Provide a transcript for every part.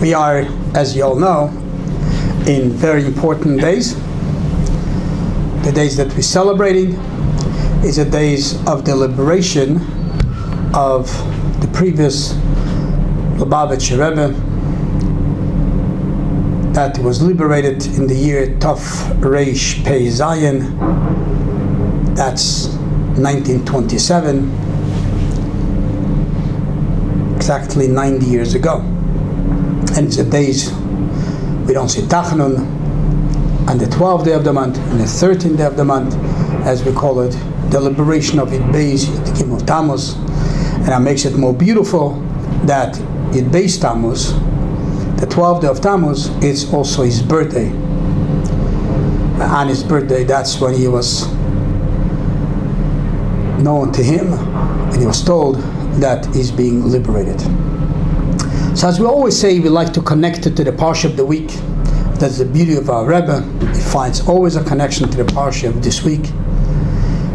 We are, as you all know, in very important days. The days that we're celebrating is the days of the liberation of the previous Lubavitcher Rebbe that was liberated in the year Tov Reish Pei Zayin. That's 1927, exactly 90 years ago. And it's the days we don't say Tachanun on the 12th day of the month and the 13th day of the month, as we call it, the liberation of Yud Beis, the Kim of Tammuz. And that makes it more beautiful that Yud Beis Tammuz, the 12th day of Tammuz, is also his birthday. On his birthday, that's when he was known to him, and he was told that he's being liberated. So as we always say, we like to connect it to the Parsha of the week. That's the beauty of our Rebbe. He finds always a connection to the Parsha of this week.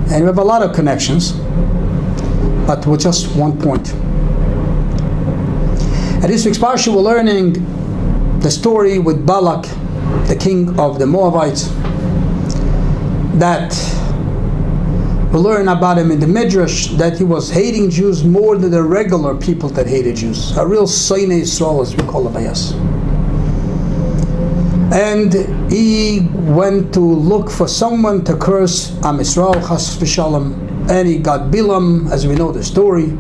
And we have a lot of connections, but with just one point. At this week's Parsha, we're learning the story with Balak, the king of the Moabites, that we learn about him in the Midrash, that he was hating Jews more than the regular people that hated Jews. A real Seinei Yisrael, as we call it by us. And he went to look for someone to curse Am Yisrael, Chas v'Shalom, and he got Bilam, as we know the story.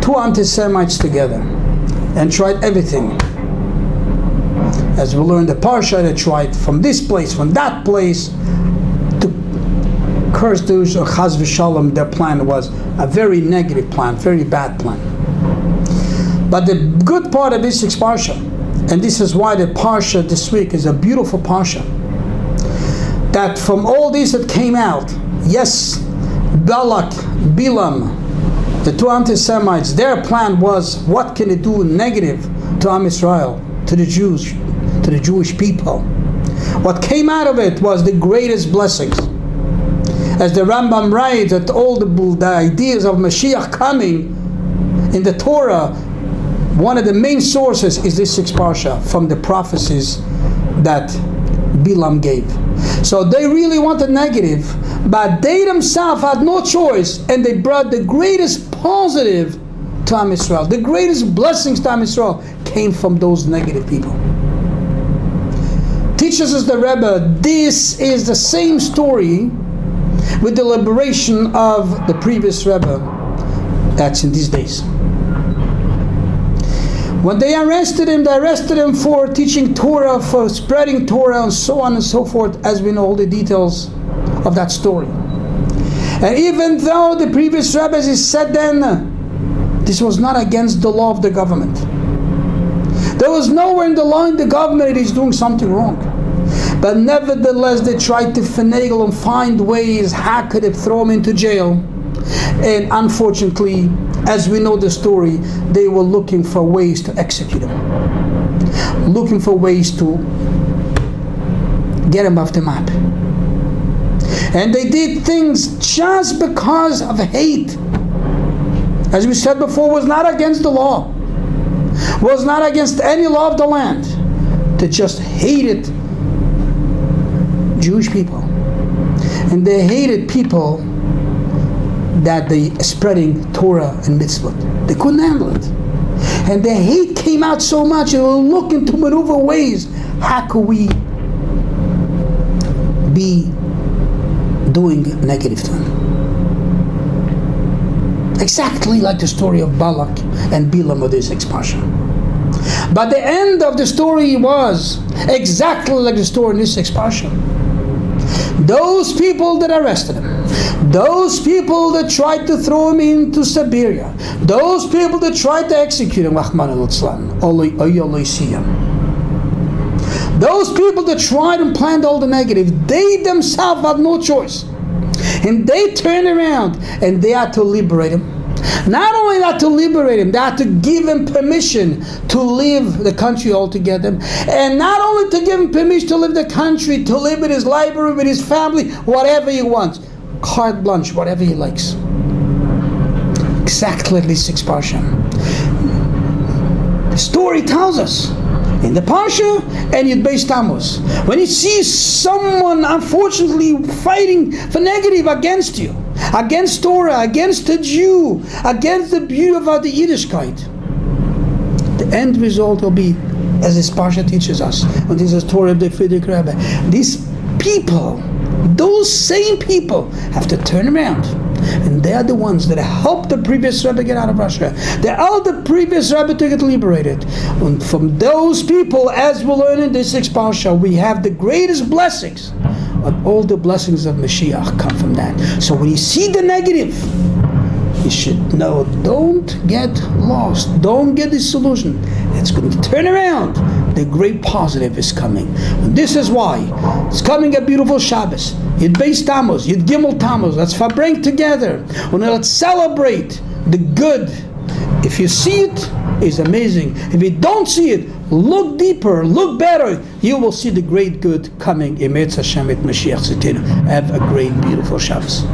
Two anti-Semites together, and tried everything. As we learned the Parsha, they tried from this place, from that place, to curse Jews or Chas v'Shalom. Their plan was a very negative plan, very bad plan. But the good part of this Parsha, and this is why the Parsha this week is a beautiful Parsha, that from all these that came out, yes, Balak, Bilam, the two anti-Semites, their plan was, what can it do negative to Am Yisrael, to the Jews, to the Jewish people? What came out of it was the greatest blessings. As the Rambam writes, that all the ideas of Mashiach coming in the Torah, one of the main sources is this sixth Parsha from the prophecies that Bilam gave. So they really wanted negative, but they themselves had no choice, and they brought the greatest positive to Am Yisrael. The greatest blessings to Am Yisrael came from those negative people. Teaches us the Rebbe, this is the same story with the liberation of the previous Rebbe that's in these days. When they arrested him for teaching Torah, for spreading Torah, and so on and so forth, as we know all the details of that story. And even though the previous rabbis said then, this was not against the law of the government. There was nowhere in the law in the government that he's doing something wrong. But nevertheless, they tried to finagle and find ways, how could they throw him into jail? And unfortunately, as we know the story, they were looking for ways to execute him. Looking for ways to get him off the map. And they did things just because of hate. As we said before, was not against the law. Was not against any law of the land. They just hated Jewish people. And they hated people that they spreading Torah and mitzvot. They couldn't handle it. And the hate came out so much, they were looking to maneuver ways. How could we be doing negative to him? Exactly like the story of Balak and Bilam of this Parsha. But the end of the story was exactly like the story in this Parsha. Those people that arrested him, those people that tried to throw him into Siberia, those people that tried to execute him, those people that tried and planned all the negative, they themselves had no choice. And they turned around and they had to liberate him. Not only not to liberate him, they had to give him permission to leave the country altogether. And not only to give him permission to leave the country, to live in his library, with his family, whatever he wants. Carte blanche, whatever he likes. Exactly at least 6 Parsha. story tells us in the Parsha and Yud Beis Tammuz. When you see someone unfortunately fighting for negative against you, against Torah, against the Jew, against the beauty of the Yiddishkeit, the end result will be, as this Parsha teaches us, and this is Torah of the Friedrich Rebbe, these people, those same people, have to turn around. And they are the ones that helped the previous Rebbe get out of Russia. They are the previous Rebbe to get liberated. And from those people, as we'll learn in this sixth Parsha, we have the greatest blessings. And all the blessings of Mashiach come from that. So when you see the negative, you should know, don't get lost. Don't get disillusioned. It's going to turn around. The great positive is coming. And this is why it's coming a beautiful Shabbos. Yud Beis Tammuz, Yud Gimel Tammuz. Let's bring together. And let's celebrate the good. If you see it, it's amazing. If you don't see it, look deeper, look better. You will see the great good coming. Emetz Hashem et Mashiach Tzidkenu. Have a great, beautiful Shabbos.